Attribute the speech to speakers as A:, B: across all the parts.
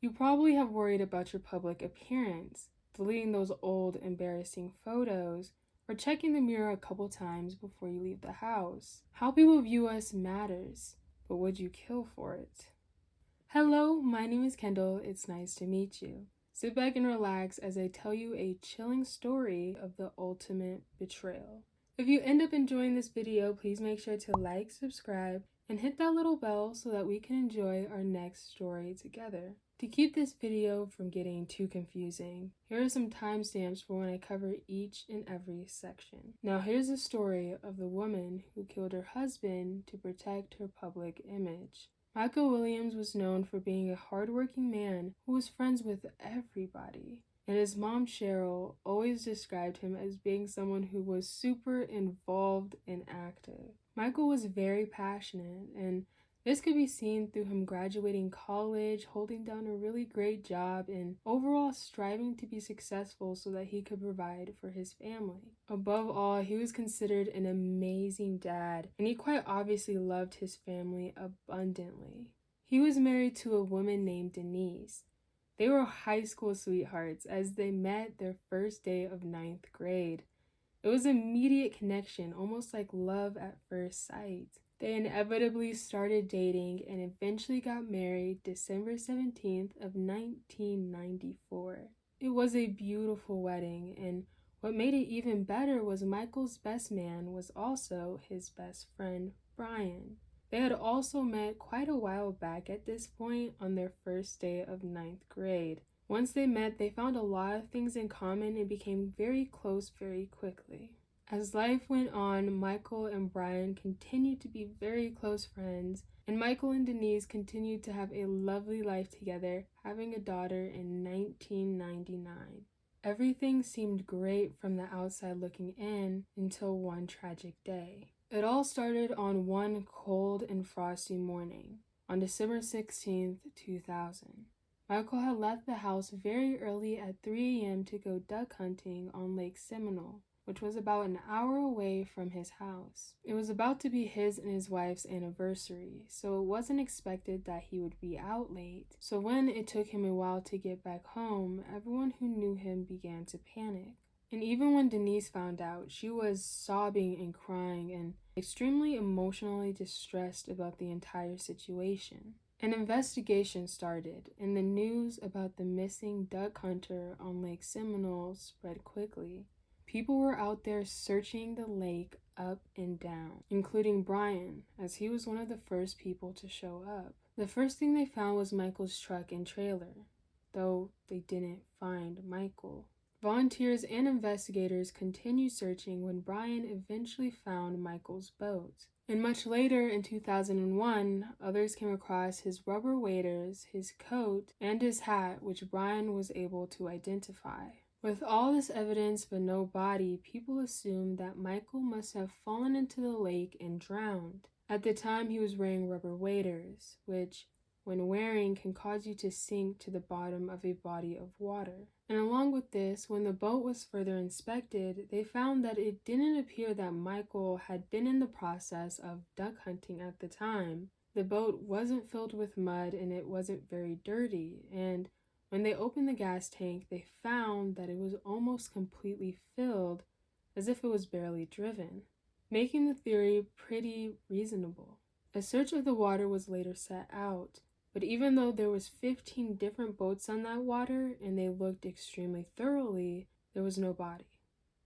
A: You probably have worried about your public appearance, deleting those old, embarrassing photos, or checking the mirror a couple times before you leave the house. How people view us matters, but would you kill for it? Hello, my name is Kendall. It's nice to meet you. Sit back and relax as I tell you a chilling story of the ultimate betrayal. If you end up enjoying this video, please make sure to like, subscribe, and hit that little bell so that we can enjoy our next story together. To keep this video from getting too confusing, here are some timestamps for when I cover each and every section. Now here's the story of the woman who killed her husband to protect her public image. Michael Williams was known for being a hardworking man who was friends with everybody. And his mom, Cheryl, always described him as being someone who was super involved and active. Michael was very passionate, and this could be seen through him graduating college, holding down a really great job, and overall striving to be successful so that he could provide for his family. Above all, he was considered an amazing dad, and he quite obviously loved his family abundantly. He was married to a woman named Denise. They were high school sweethearts as they met their first day of 9th grade. It was an immediate connection, almost like love at first sight. They inevitably started dating and eventually got married December 17th of 1994. It was a beautiful wedding, and what made it even better was Michael's best man was also his best friend, Brian. They had also met quite a while back at this point on their first day of 9th grade. Once they met, they found a lot of things in common and became very close very quickly. As life went on, Michael and Brian continued to be very close friends, and Michael and Denise continued to have a lovely life together, having a daughter in 1999. Everything seemed great from the outside looking in until one tragic day. It all started on one cold and frosty morning, on December 16th, 2000. Michael had left the house very early at 3 a.m. to go duck hunting on Lake Seminole, which was about an hour away from his house. It was about to be his and his wife's anniversary, so it wasn't expected that he would be out late. So when it took him a while to get back home, everyone who knew him began to panic. And even when Denise found out, she was sobbing and crying and extremely emotionally distressed about the entire situation. An investigation started, and the news about the missing duck hunter on Lake Seminole spread quickly. People were out there searching the lake up and down, including Brian, as he was one of the first people to show up. The first thing they found was Michael's truck and trailer, though they didn't find Michael. Volunteers and investigators continued searching when Brian eventually found Michael's boat. And much later in 2001, others came across his rubber waders, his coat, and his hat, which Brian was able to identify. With all this evidence but no body, people assumed that Michael must have fallen into the lake and drowned. At the time, he was wearing rubber waders, which, when wearing, can cause you to sink to the bottom of a body of water. And along with this, when the boat was further inspected, they found that it didn't appear that Michael had been in the process of duck hunting at the time. The boat wasn't filled with mud and it wasn't very dirty, and when they opened the gas tank, they found that it was almost completely filled, as if it was barely driven, making the theory pretty reasonable. A search of the water was later set out, but even though there was 15 different boats on that water and they looked extremely thoroughly, there was no body.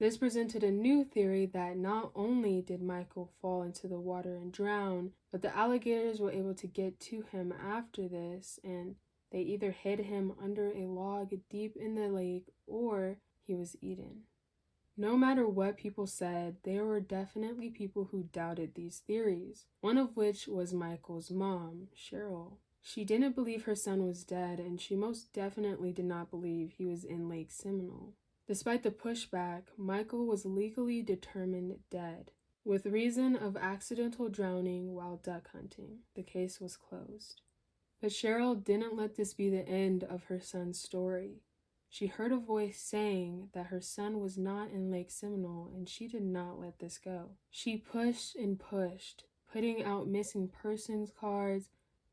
A: This presented a new theory that not only did Michael fall into the water and drown, but the alligators were able to get to him after this, and they either hid him under a log deep in the lake or he was eaten. No matter what people said, there were definitely people who doubted these theories, one of which was Michael's mom, Cheryl. She didn't believe her son was dead, and she most definitely did not believe he was in Lake Seminole. Despite the pushback, Michael was legally determined dead, with reason of accidental drowning while duck hunting. The case was closed. But Cheryl didn't let this be the end of her son's story. She heard a voice saying that her son was not in Lake Seminole, and she did not let this go. She pushed and pushed, putting out missing persons cards,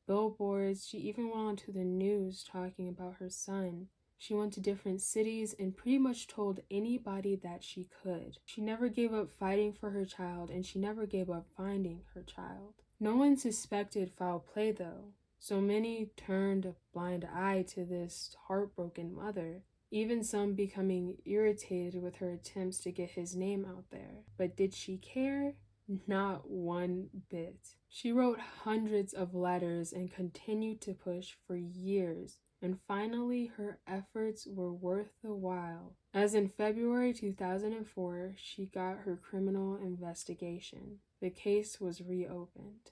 A: billboards. She even went onto the news talking about her son. She went to different cities and pretty much told anybody that she could. She never gave up fighting for her child, and she never gave up finding her child. No one suspected foul play though, so many turned a blind eye to this heartbroken mother, even some becoming irritated with her attempts to get his name out there. But did she care? Not one bit. She wrote hundreds of letters and continued to push for years, and finally her efforts were worth the while, as in February 2004 she got her criminal investigation. The case was reopened.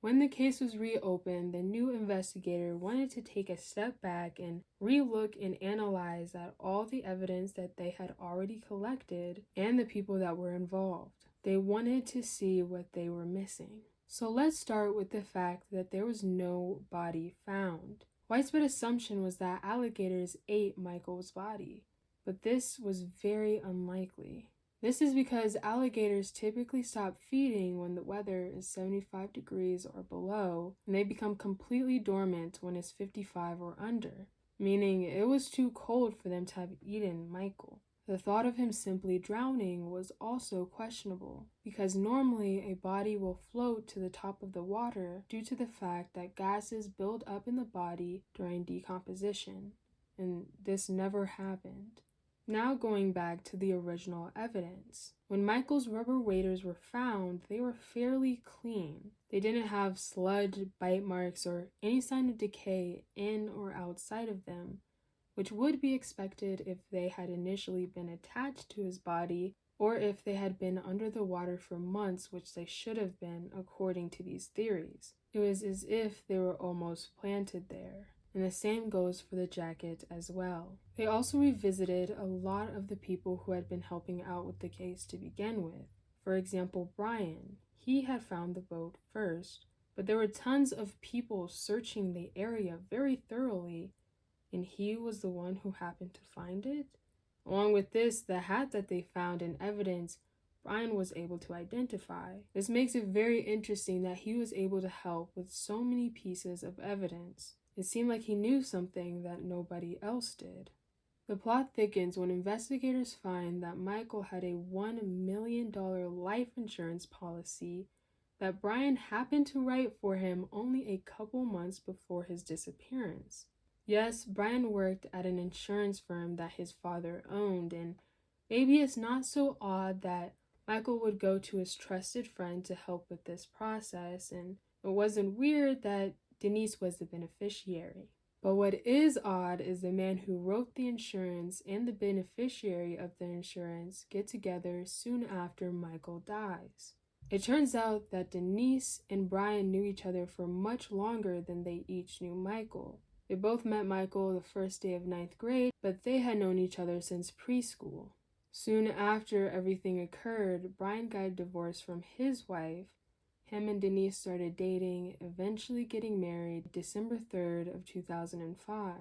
A: When the case was reopened, the new investigator wanted to take a step back and relook and analyze at all the evidence that they had already collected and the people that were involved. They wanted to see what they were missing. So let's start with the fact that there was no body found. Widespread assumption was that alligators ate Michael's body, but this was very unlikely. This is because alligators typically stop feeding when the weather is 75 degrees or below, and they become completely dormant when it's 55 or under, meaning it was too cold for them to have eaten Michael. The thought of him simply drowning was also questionable, because normally a body will float to the top of the water due to the fact that gases build up in the body during decomposition, and this never happened. Now going back to the original evidence. When Michael's rubber waders were found, they were fairly clean. They didn't have sludge, bite marks, or any sign of decay in or outside of them, which would be expected if they had initially been attached to his body or if they had been under the water for months, which they should have been according to these theories. It was as if they were almost planted there. And the same goes for the jacket as well. They also revisited a lot of the people who had been helping out with the case to begin with. For example, Brian. He had found the boat first, but there were tons of people searching the area very thoroughly, and he was the one who happened to find it. Along with this, the hat that they found in evidence, Brian was able to identify. This makes it very interesting that he was able to help with so many pieces of evidence. It seemed like he knew something that nobody else did. The plot thickens when investigators find that Michael had a $1 million life insurance policy that Brian happened to write for him only a couple months before his disappearance. Yes, Brian worked at an insurance firm that his father owned, and maybe it's not so odd that Michael would go to his trusted friend to help with this process, and it wasn't weird that Denise was the beneficiary. But what is odd is the man who wrote the insurance and the beneficiary of the insurance get together soon after Michael dies. It turns out that Denise and Brian knew each other for much longer than they each knew Michael. They both met Michael the first day of 9th grade, but they had known each other since preschool. Soon after everything occurred, Brian got a divorce from his wife. Him and Denise started dating, eventually getting married December 3rd of 2005.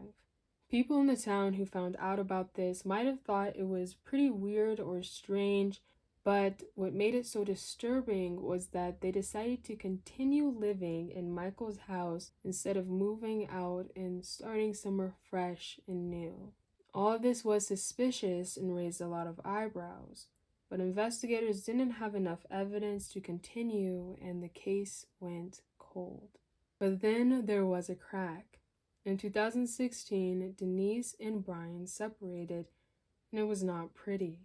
A: People in the town who found out about this might have thought it was pretty weird or strange, but what made it so disturbing was that they decided to continue living in Michael's house instead of moving out and starting somewhere fresh and new. All of this was suspicious and raised a lot of eyebrows. But investigators didn't have enough evidence to continue, and the case went cold. But then there was a crack. In 2016, Denise and Brian separated, and it was not pretty.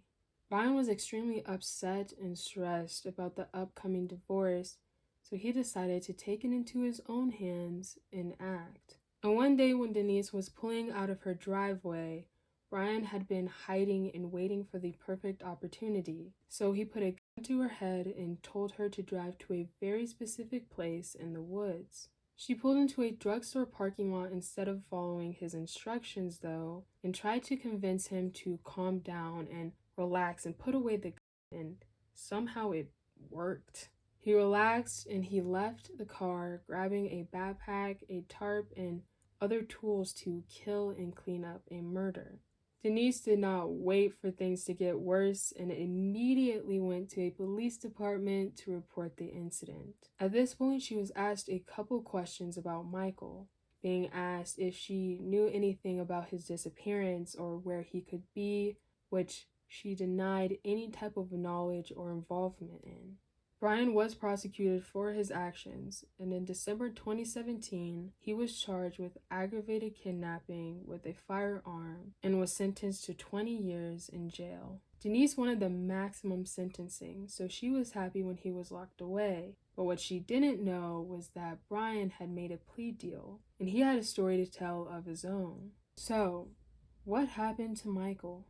A: Brian was extremely upset and stressed about the upcoming divorce, so he decided to take it into his own hands and act. And one day when Denise was pulling out of her driveway, Brian had been hiding and waiting for the perfect opportunity, so he put a gun to her head and told her to drive to a very specific place in the woods. She pulled into a drugstore parking lot instead of following his instructions, though, and tried to convince him to calm down and relax and put away the gun, and somehow it worked. He relaxed and he left the car, grabbing a backpack, a tarp, and other tools to kill and clean up a murder. Denise did not wait for things to get worse and immediately went to a police department to report the incident. At this point, she was asked a couple questions about Micheal, being asked if she knew anything about his disappearance or where he could be, which she denied any type of knowledge or involvement in. Brian was prosecuted for his actions, and in December 2017, he was charged with aggravated kidnapping with a firearm and was sentenced to 20 years in jail. Denise wanted the maximum sentencing, so she was happy when he was locked away. But what she didn't know was that Brian had made a plea deal, and he had a story to tell of his own. So, what happened to Micheal?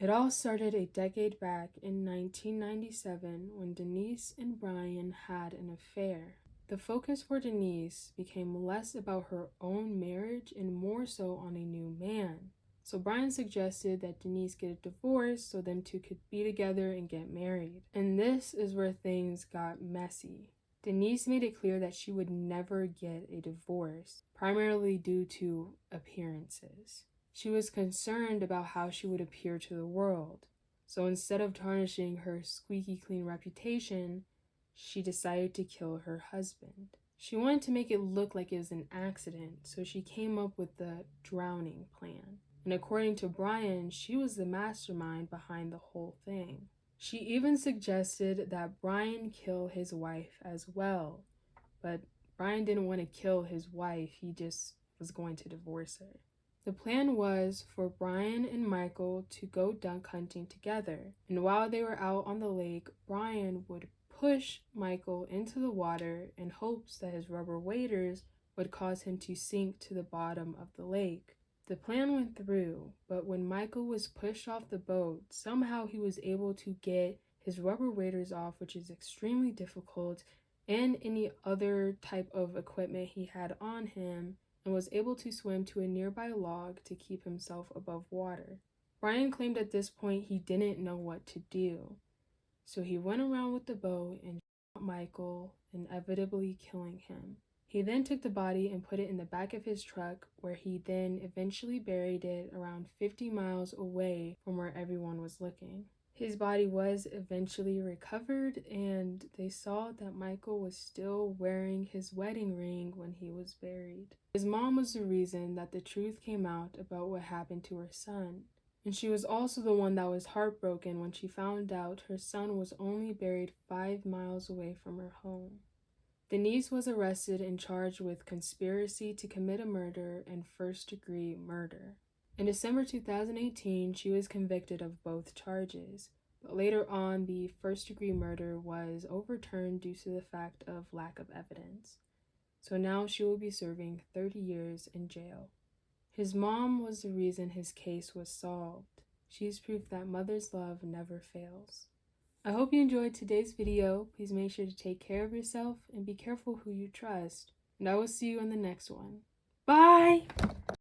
A: It all started a decade back in 1997 when Denise and Brian had an affair. The focus for Denise became less about her own marriage and more so on a new man. So Brian suggested that Denise get a divorce so them two could be together and get married. And this is where things got messy. Denise made it clear that she would never get a divorce, primarily due to appearances. She was concerned about how she would appear to the world, so instead of tarnishing her squeaky clean reputation, she decided to kill her husband. She wanted to make it look like it was an accident, so she came up with the drowning plan. And according to Brian, she was the mastermind behind the whole thing. She even suggested that Brian kill his wife as well, but Brian didn't want to kill his wife, he just was going to divorce her. The plan was for Brian and Micheal to go duck hunting together, and while they were out on the lake, Brian would push Micheal into the water in hopes that his rubber waders would cause him to sink to the bottom of the lake. The plan went through, but when Micheal was pushed off the boat, somehow he was able to get his rubber waders off, which is extremely difficult, and any other type of equipment he had on him, and was able to swim to a nearby log to keep himself above water. Brian claimed at this point he didn't know what to do, so he went around with the boat and shot Micheal, inevitably killing him. He then took the body and put it in the back of his truck, where he then eventually buried it around 50 miles away from where everyone was looking. His body was eventually recovered, and they saw that Micheal was still wearing his wedding ring when he was buried. His mom was the reason that the truth came out about what happened to her son, and she was also the one that was heartbroken when she found out her son was only buried 5 miles away from her home. Denise was arrested and charged with conspiracy to commit a murder and first-degree murder. In December 2018, she was convicted of both charges, but later on, the first-degree murder was overturned due to the fact of lack of evidence. So now she will be serving 30 years in jail. His mom was the reason his case was solved. She's proof that mother's love never fails. I hope you enjoyed today's video. Please make sure to take care of yourself and be careful who you trust. And I will see you in the next one. Bye!